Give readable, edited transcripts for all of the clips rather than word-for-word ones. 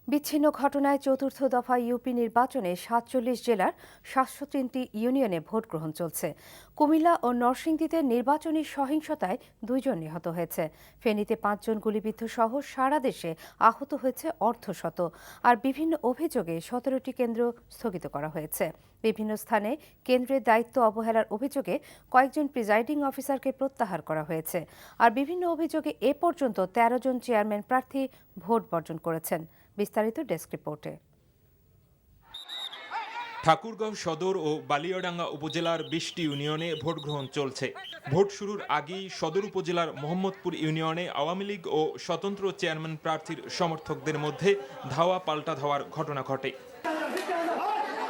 বিচ্ছিন্ন ঘটনায় চতুর্থ দফা ইউপি নির্বাচনে ৪৭ জেলার ৭০৩টি ইউনিয়নে ভোট গ্রহণ চলছে। কুমিল্লা ও নরসিংদীতে নির্বাচনী সহিংসতায় ২ জন নিহত হয়েছে। ফেনীতে ৫ জন গুলিবিদ্ধ সহ সারা দেশে আহত হয়েছে অর্ধশত। আর বিভিন্ন অভিযোগে ১৭টি কেন্দ্র স্থগিত করা হয়েছে। বিভিন্ন স্থানে কেন্দ্রের দায়িত্ব অবহেলার অভিযোগে কয়েকজন প্রিজাইডিং অফিসারকে প্রত্যাহার করা হয়েছে। আর বিভিন্ন অভিযোগে এ পর্যন্ত ১৩ জন চেয়ারম্যান প্রার্থী ভোট বর্জন করেছেন। বিস্তারিত ডেস্ক রিপোর্টে। ঠাকুরগাঁও সদর ও বালিয়াডাঙ্গা উপজেলার ২০টি ইউনিয়নে ভোট গ্রহণ চলছে। ভোট শুরুর আগেই সদর উপজেলার মোহাম্মদপুর ইউনিয়নে আওয়ামী লীগ ও স্বতন্ত্র চেয়ারম্যান প্রার্থীর সমর্থকদের মধ্যে ধাওয়া পাল্টা ধাওয়ার ঘটনা ঘটে।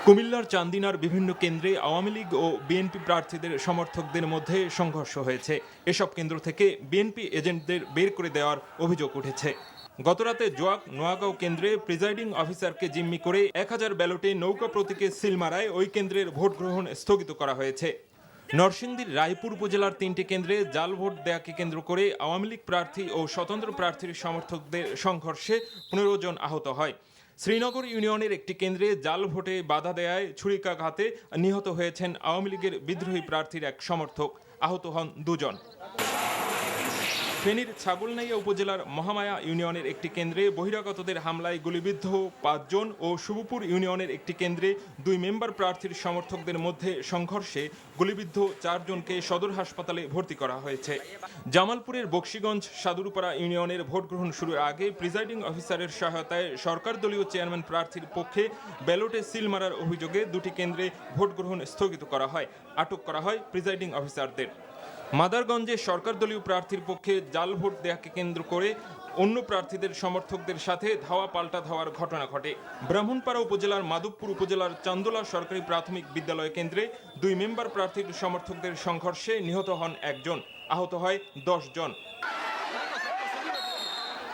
কুমিল্লার চান্দিনার বিভিন্ন কেন্দ্রে আওয়ামী লীগ ও বিএনপি প্রার্থীদের সমর্থকদের মধ্যে সংঘর্ষ হয়েছে। এসব কেন্দ্র থেকে বিএনপি এজেন্টদের বের করে দেওয়ার অভিযোগ উঠেছে। গতরাতে জোয়াক নোয়াগাঁও কেন্দ্রে প্রিজাইডিং অফিসারকে জিম্মি করে ১০০০ ব্যালটে নৌকা প্রতীকে সিল মারায় ওই কেন্দ্রের ভোট গ্রহণ স্থগিত করা হয়েছে। নরসিংদীর রায়পুর উপজেলার ৩টি কেন্দ্রে জাল ভোট দেয়াকে কেন্দ্র করে আওয়ামী লীগ প্রার্থী ও স্বতন্ত্র প্রার্থীর সমর্থকদের সংঘর্ষে ১৫ জন আহত হয়। শ্রীনগর ইউনিয়নের একটি কেন্দ্রে জাল ভোটে বাধা দেয়ায় ছুরিকাঘাতে নিহত হয়েছেন আওয়ামী লীগের বিদ্রোহী প্রার্থীর এক সমর্থক, আহত হন ২ জন। ফেনীর ছাগলনাইয়া উপজেলার মহামায়া ইউনিয়নের একটি কেন্দ্রে বহিরাগতদের হামলায় গুলিবিদ্ধ ৫ জন ও শুভপুর ইউনিয়নের একটি কেন্দ্রে ২ মেম্বার প্রার্থীর সমর্থকদের মধ্যে সংঘর্ষে গুলিবিদ্ধ ৪ জনকে সদর হাসপাতালে ভর্তি করা হয়েছে। জামালপুরের বকশীগঞ্জ সাদুরপাড়া ইউনিয়নের ভোট গ্রহণ শুরুর আগে প্রিজাইডিং অফিসারের সহায়তায় সরকার দলীয় চেয়ারম্যান প্রার্থীর পক্ষে ব্যালটে সিল মারার অভিযোগে ২টি কেন্দ্রে ভোট গ্রহণ স্থগিত করা হয়। আটক করা হয় প্রিজাইডিং অফিসারদের। মাদারগঞ্জে সরকার দলীয় প্রার্থীর পক্ষে জাল ভোট দেয়াকে কেন্দ্র করে অন্য প্রার্থীদের সমর্থকদের সাথে ধাওয়া পাল্টা ধাওয়ার ঘটনা ঘটে। ব্রাহ্মণপাড়া উপজেলার মাধবপুর উপজেলার চান্দোলা সরকারি প্রাথমিক বিদ্যালয় কেন্দ্রে ২ মেম্বার প্রার্থীর সমর্থকদের সংঘর্ষে নিহত হন ১ জন, আহত হয় ১০ জন।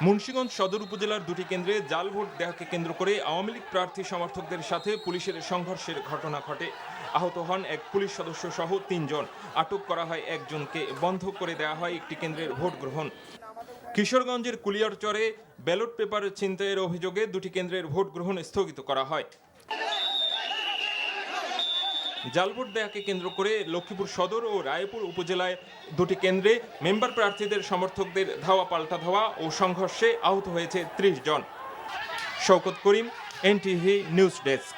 মুন্সিগঞ্জ সদর উপজেলার ২টি কেন্দ্রে জাল ভোট দেয়াকে কেন্দ্র করে আওয়ামী লীগ প্রার্থী সমর্থকদের সাথে পুলিশের সংঘর্ষের ঘটনা ঘটে। আহত হন এক পুলিশ সদস্য সহ ৩ জন। আটক করা হয় ১ জনকে। বন্ধ করে দেওয়া হয় একটি কেন্দ্রের ভোট গ্রহণ। কিশোরগঞ্জের কুলিয়ারচরে ব্যালট পেপার ছিনতাইয়ের অভিযোগে ২টি কেন্দ্রের ভোট গ্রহণ স্থগিত করা হয়। জাল ভোট দেয়াকে কেন্দ্র করে লক্ষ্মীপুর সদর ও রায়পুর উপজেলায় ২টি কেন্দ্রে মেম্বার প্রার্থীদের সমর্থকদের ধাওয়া পাল্টা ধাওয়া ও সংঘর্ষে আহত হয়েছে ৩০ জন। শওকত করিম, এনটিভি নিউজ ডেস্ক।